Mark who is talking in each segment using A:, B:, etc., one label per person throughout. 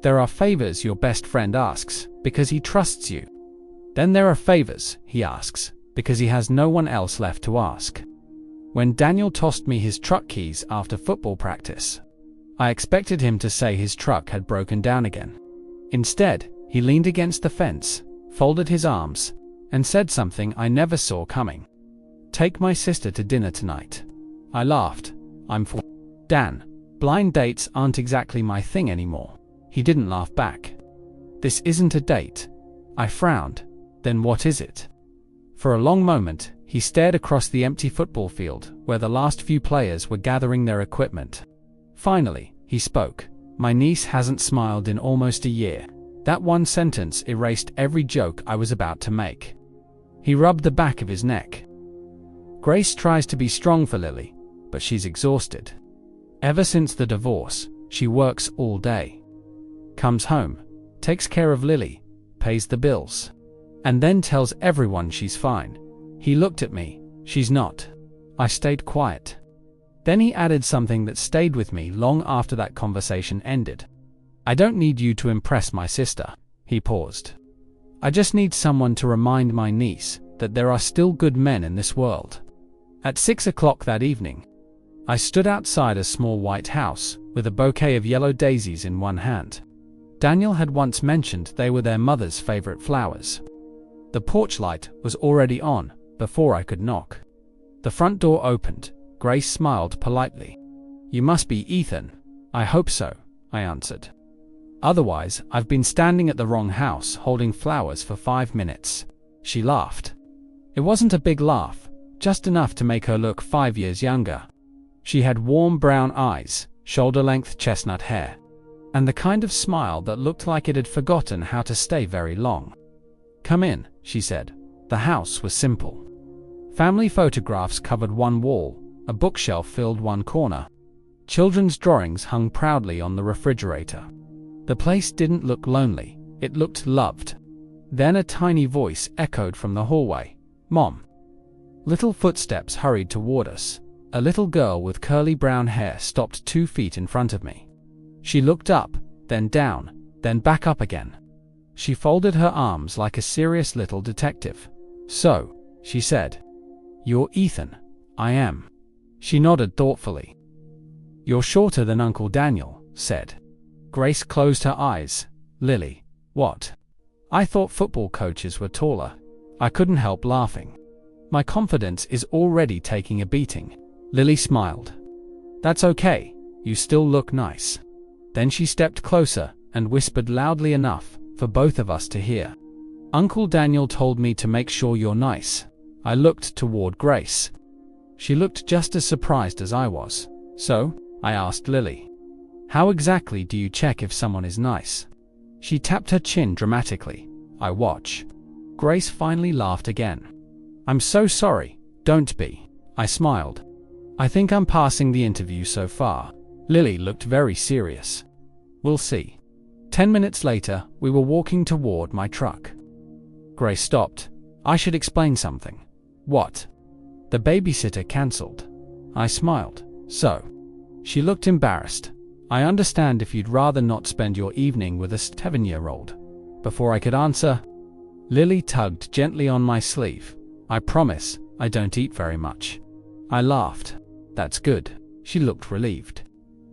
A: There are favors your best friend asks because he trusts you. Then there are favors he asks because he has no one else left to ask. When Daniel tossed me his truck keys after football practice, I expected him to say his truck had broken down again. Instead, he leaned against the fence, folded his arms, and said something I never saw coming. "Take my sister to dinner tonight." I laughed. "I'm for Dan. Blind dates aren't exactly my thing anymore." He didn't laugh back. "This isn't a date." I frowned. "Then what is it?" For a long moment, he stared across the empty football field where the last few players were gathering their equipment. Finally, he spoke. "My niece hasn't smiled in almost a year." That one sentence erased every joke I was about to make. He rubbed the back of his neck. "Grace tries to be strong for Lily, but she's exhausted. Ever since the divorce, she works all day. Comes home, takes care of Lily, pays the bills, and then tells everyone she's fine." He looked at me. "She's not." I stayed quiet. Then he added something that stayed with me long after that conversation ended. "I don't need you to impress my sister." He paused. "I just need someone to remind my niece that there are still good men in this world." At 6 o'clock that evening, I stood outside a small white house with a bouquet of yellow daisies in one hand. Daniel had once mentioned they were their mother's favorite flowers. The porch light was already on before I could knock. The front door opened. Grace smiled politely. "You must be Ethan." "I hope so," I answered. "Otherwise, I've been standing at the wrong house holding flowers for 5 minutes." She laughed. It wasn't a big laugh, just enough to make her look 5 years younger. She had warm brown eyes, shoulder-length chestnut hair, and the kind of smile that looked like it had forgotten how to stay very long. "Come in," she said. The house was simple. Family photographs covered one wall, a bookshelf filled one corner. Children's drawings hung proudly on the refrigerator. The place didn't look lonely, it looked loved. Then a tiny voice echoed from the hallway. "Mom." Little footsteps hurried toward us. A little girl with curly brown hair stopped 2 feet in front of me. She looked up, then down, then back up again. She folded her arms like a serious little detective. "So," she said. "You're Ethan." "I am." She nodded thoughtfully. "You're shorter than Uncle Daniel," said. Grace closed her eyes. "Lily, what?" "I thought football coaches were taller." I couldn't help laughing. "My confidence is already taking a beating." Lily smiled. "That's okay, you still look nice." Then she stepped closer and whispered loudly enough for both of us to hear. "Uncle Daniel told me to make sure you're nice." I looked toward Grace. She looked just as surprised as I was. "So?" I asked Lily. "How exactly do you check if someone is nice?" She tapped her chin dramatically. "I watch." Grace finally laughed again. "I'm so sorry, don't be." I smiled. "I think I'm passing the interview so far." Lily looked very serious. "We'll see." 10 minutes later, we were walking toward my truck. Grace stopped. "I should explain something." "What?" "The babysitter cancelled." I smiled. "So?" She looked embarrassed. "I understand if you'd rather not spend your evening with a 7-year-old. Before I could answer, Lily tugged gently on my sleeve. "I promise, I don't eat very much." I laughed. "That's good." She looked relieved.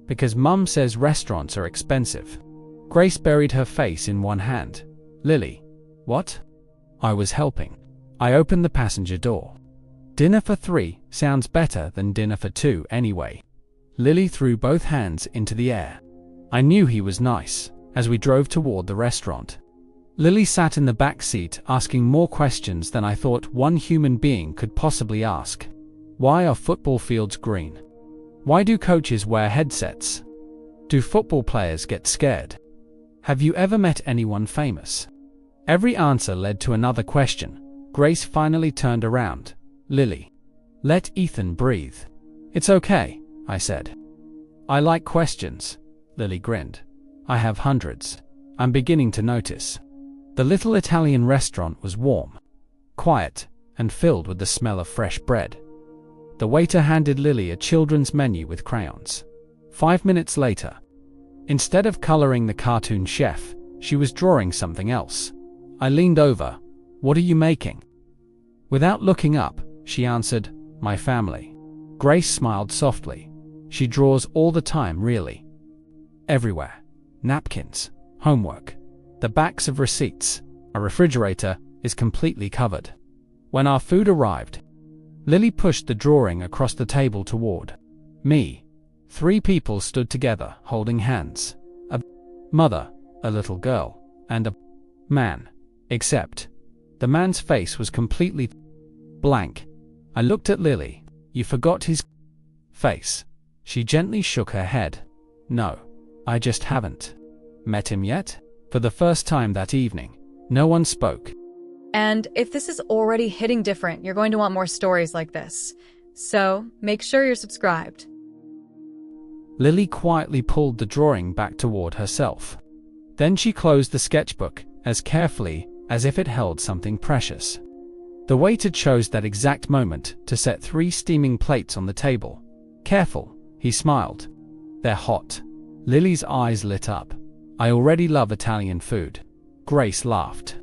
A: "Because Mum says restaurants are expensive." Grace buried her face in one hand. "Lily." "What?" I was helping. I opened the passenger door. "Dinner for 3 sounds better than dinner for 2 anyway." Lily threw both hands into the air. I knew he was nice as we drove toward the restaurant. Lily sat in the back seat asking more questions than I thought one human being could possibly ask. Why are football fields green? Why do coaches wear headsets? Do football players get scared? Have you ever met anyone famous? Every answer led to another question. Grace finally turned around. "Lily, let Ethan breathe." "It's okay," I said. "I like questions." Lily grinned. "I have hundreds. I'm beginning to notice." The little Italian restaurant was warm, quiet, and filled with the smell of fresh bread. The waiter handed Lily a children's menu with crayons. 5 minutes later, Instead of coloring the cartoon chef, she was drawing something else. I leaned over. "What are you making?" Without looking up, she answered, "My family." Grace smiled softly. "She draws all the time, really. Everywhere. Napkins, homework, the backs of receipts. Our refrigerator is completely covered." When our food arrived, Lily pushed the drawing across the table toward me. 3 people stood together, holding hands. A mother, a little girl, and a man. Except, the man's face was completely blank. I looked at Lily. "You forgot his face." She gently shook her head. "No, I just haven't met him yet." For the first time that evening, no one spoke.
B: And if this is already hitting different, you're going to want more stories like this. So make sure you're subscribed.
A: Lily quietly pulled the drawing back toward herself. Then she closed the sketchbook as carefully as if it held something precious. The waiter chose that exact moment to set 3 steaming plates on the table. "Careful," he smiled. "They're hot." Lily's eyes lit up. "I already love Italian food." Grace laughed.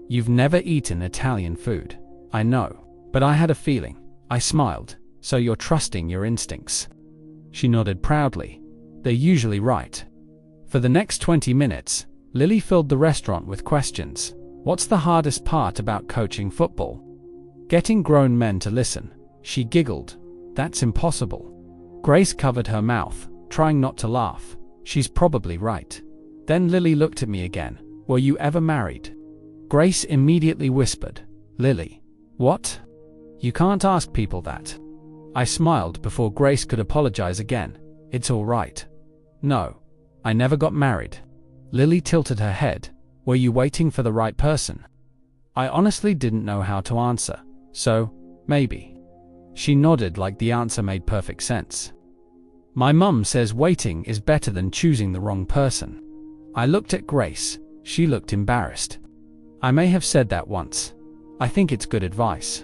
A: "You've never eaten Italian food." "I know, but I had a feeling." I smiled. "So you're trusting your instincts." She nodded proudly. "They're usually right." For the next 20 minutes, Lily filled the restaurant with questions. "What's the hardest part about coaching football?" "Getting grown men to listen." She giggled. "That's impossible." Grace covered her mouth, trying not to laugh. "She's probably right." Then Lily looked at me again. "Were you ever married?" Grace immediately whispered, "Lily, what? You can't ask people that." I smiled before Grace could apologize again. "It's all right." "No, I never got married." Lily tilted her head. "Were you waiting for the right person?" I honestly didn't know how to answer. "So, maybe." She nodded like the answer made perfect sense. "My mum says waiting is better than choosing the wrong person." I looked at Grace. She looked embarrassed. "I may have said that once. I think it's good advice."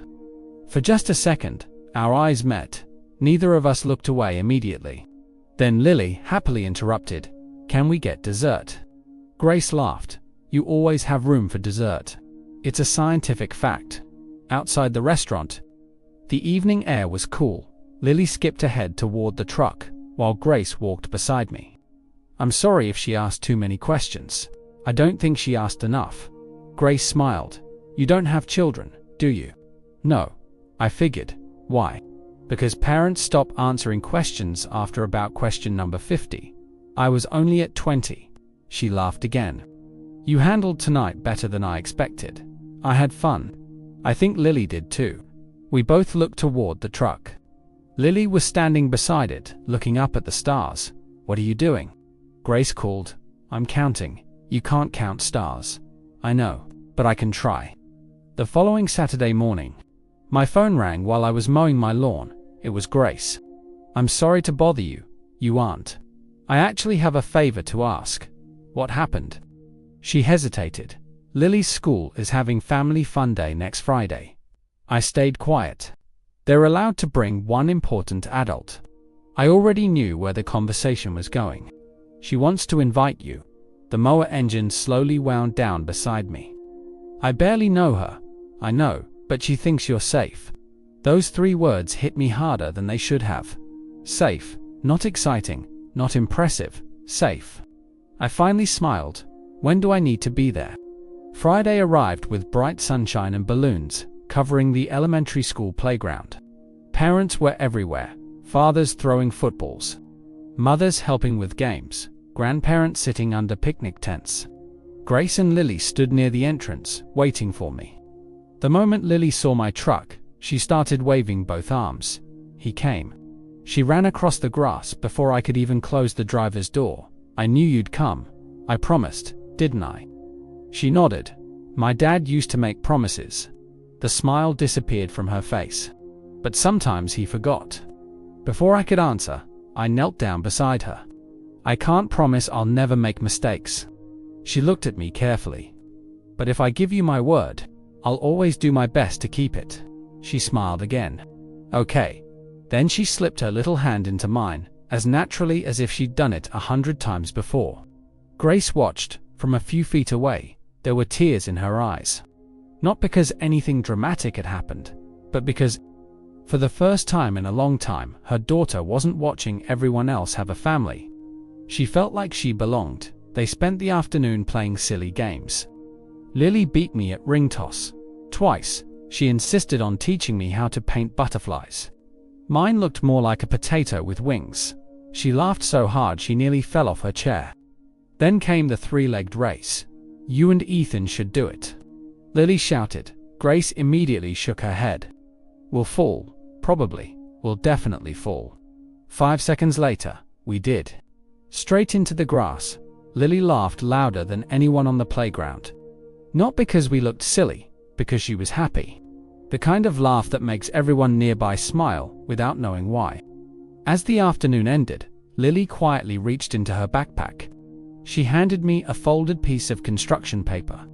A: For just a second, our eyes met. Neither of us looked away immediately. Then Lily happily interrupted, "Can we get dessert?" Grace laughed. "You always have room for dessert. It's a scientific fact." Outside the restaurant, the evening air was cool. Lily skipped ahead toward the truck, while Grace walked beside me. I'm sorry if she asked too many questions. I don't think she asked enough. Grace smiled. "You don't have children, do you?" "No." I figured. "Why?" "Because parents stop answering questions after about question number 50. I was only at 20. She laughed again. "You handled tonight better than I expected." "I had fun." I think Lily did too. We both looked toward the truck. Lily was standing beside it, looking up at the stars. "What are you doing?" Grace called. "I'm counting." "You can't count stars." "I know, but I can try." The following Saturday morning, my phone rang while I was mowing my lawn. It was Grace. "I'm sorry to bother you, you aren't. I actually have a favor to ask." "What happened?" She hesitated. "Lily's school is having family fun day next Friday." I stayed quiet. "They're allowed to bring one important adult." I already knew where the conversation was going. "She wants to invite you." The mower engine slowly wound down beside me. "I barely know her." "I know, but she thinks you're safe." Those 3 words hit me harder than they should have. Safe, not exciting, not impressive, safe. I finally smiled. "When do I need to be there?" Friday arrived with bright sunshine and balloons, covering the elementary school playground. Parents were everywhere, fathers throwing footballs, mothers helping with games, grandparents sitting under picnic tents. Grace and Lily stood near the entrance, waiting for me. The moment Lily saw my truck, she started waving both arms. "He came." She ran across the grass before I could even close the driver's door. "I knew you'd come. I promised, didn't I?" She nodded. "My dad used to make promises." The smile disappeared from her face. "But sometimes he forgot." Before I could answer, I knelt down beside her. "I can't promise I'll never make mistakes." She looked at me carefully. "But if I give you my word, I'll always do my best to keep it." She smiled again. "Okay." Then she slipped her little hand into mine, as naturally as if she'd done it 100 times before. Grace watched, from a few feet away. There were tears in her eyes. Not because anything dramatic had happened, but because, for the first time in a long time, her daughter wasn't watching everyone else have a family. She felt like she belonged. They spent the afternoon playing silly games. Lily beat me at ring toss. Twice, she insisted on teaching me how to paint butterflies. Mine looked more like a potato with wings. She laughed so hard she nearly fell off her chair. Then came the three-legged race. You and Ethan should do it, Lily shouted. Grace immediately shook her head. We'll fall, probably. We'll definitely fall. 5 seconds later, we did. Straight into the grass. Lily laughed louder than anyone on the playground. Not because we looked silly, because she was happy. The kind of laugh that makes everyone nearby smile without knowing why. As the afternoon ended, Lily quietly reached into her backpack. She handed me a folded piece of construction paper.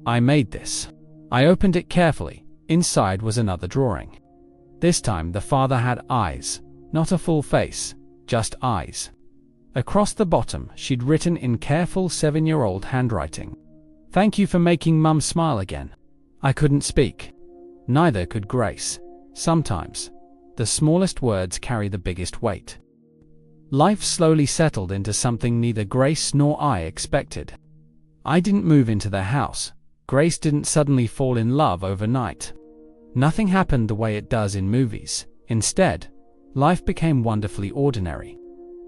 A: I made this. I opened it carefully. Inside was another drawing. This time the father had eyes, not a full face, just eyes. Across the bottom, she'd written in careful 7-year-old handwriting, "Thank you for making Mum smile again." I couldn't speak. Neither could Grace. Sometimes, the smallest words carry the biggest weight. Life slowly settled into something neither Grace nor I expected. I didn't move into their house. Grace didn't suddenly fall in love overnight. Nothing happened the way it does in movies. Instead, life became wonderfully ordinary.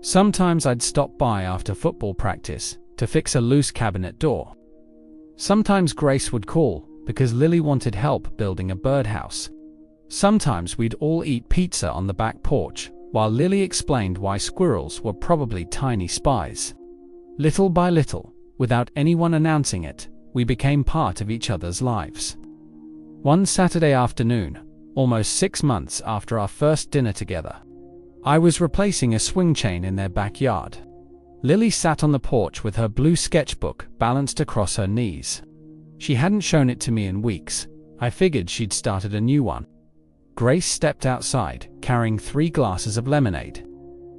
A: Sometimes I'd stop by after football practice to fix a loose cabinet door. Sometimes Grace would call because Lily wanted help building a birdhouse. Sometimes we'd all eat pizza on the back porch while Lily explained why squirrels were probably tiny spies. Little by little, without anyone announcing it, we became part of each other's lives. One Saturday afternoon, almost 6 months after our first dinner together, I was replacing a swing chain in their backyard. Lily sat on the porch with her blue sketchbook balanced across her knees. She hadn't shown it to me in weeks. I figured she'd started a new one. Grace stepped outside, carrying 3 glasses of lemonade.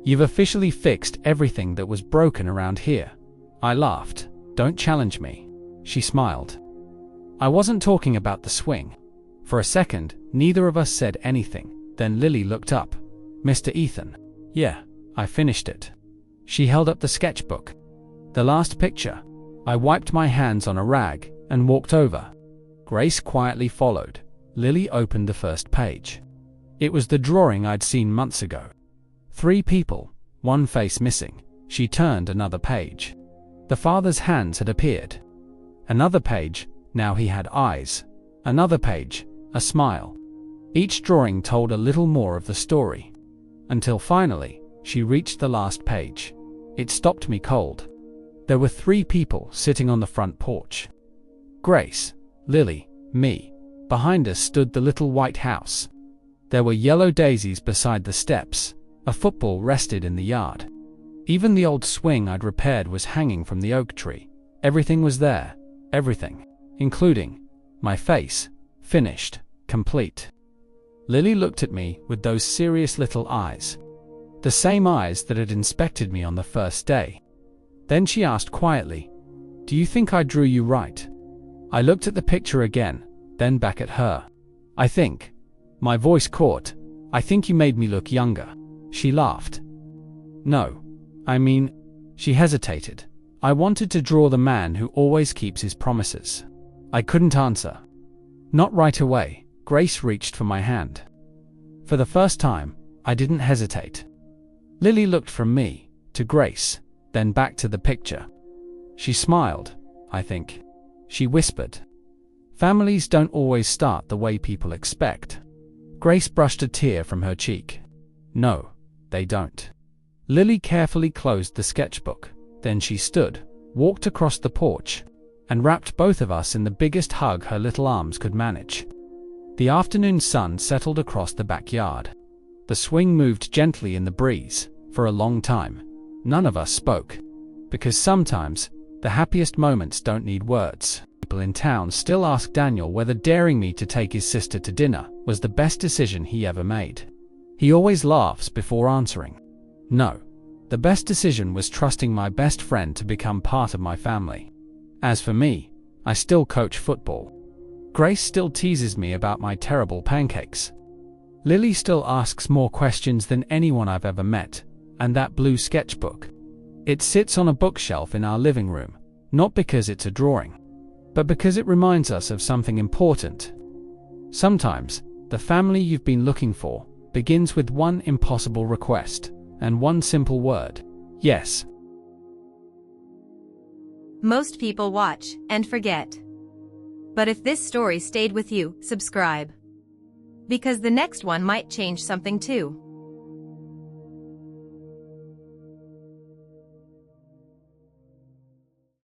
A: "You've officially fixed everything that was broken around here." I laughed. "Don't challenge me." She smiled. I wasn't talking about the swing. For a second, neither of us said anything. Then Lily looked up. "Mr. Ethan." "Yeah, I finished it." She held up the sketchbook. "The last picture." I wiped my hands on a rag and walked over. Grace quietly followed. Lily opened the first page. It was the drawing I'd seen months ago. 3 people, 1 face missing. She turned another page. The father's hands had appeared. Another page, now he had eyes. Another page, a smile. Each drawing told a little more of the story. Until finally, she reached the last page. It stopped me cold. There were 3 people sitting on the front porch. Grace, Lily, me. Behind us stood the little white house. There were yellow daisies beside the steps. A football rested in the yard. Even the old swing I'd repaired was hanging from the oak tree. Everything was there. Everything. Including my face. Finished. Complete. Lily looked at me with those serious little eyes. The same eyes that had inspected me on the first day. Then she asked quietly, "Do you think I drew you right?" I looked at the picture again, then back at her. "I think." My voice caught. "I think you made me look younger." She laughed. "No. I mean," she hesitated. "I wanted to draw the man who always keeps his promises." I couldn't answer. Not right away. Grace reached for my hand. For the first time, I didn't hesitate. Lily looked from me to Grace, then back to the picture. She smiled, I think. She whispered, "Families don't always start the way people expect." Grace brushed a tear from her cheek. "No, they don't." Lily carefully closed the sketchbook. Then she stood, walked across the porch, and wrapped both of us in the biggest hug her little arms could manage. The afternoon sun settled across the backyard. The swing moved gently in the breeze. For a long time, none of us spoke. Because sometimes, the happiest moments don't need words. People in town still ask Daniel whether daring me to take his sister to dinner was the best decision he ever made. He always laughs before answering. "No, The best decision was trusting my best friend to become part of my family. As for me, I still coach football. Grace still teases me about my terrible pancakes. Lily still asks more questions than anyone I've ever met, and that blue sketchbook. It sits on a bookshelf in our living room, not because it's a drawing, but because it reminds us of something important. Sometimes, the family you've been looking for begins with one impossible request and one simple word: yes.
C: Most people watch and forget. But if this story stayed with you, subscribe. Because the next one might change something too.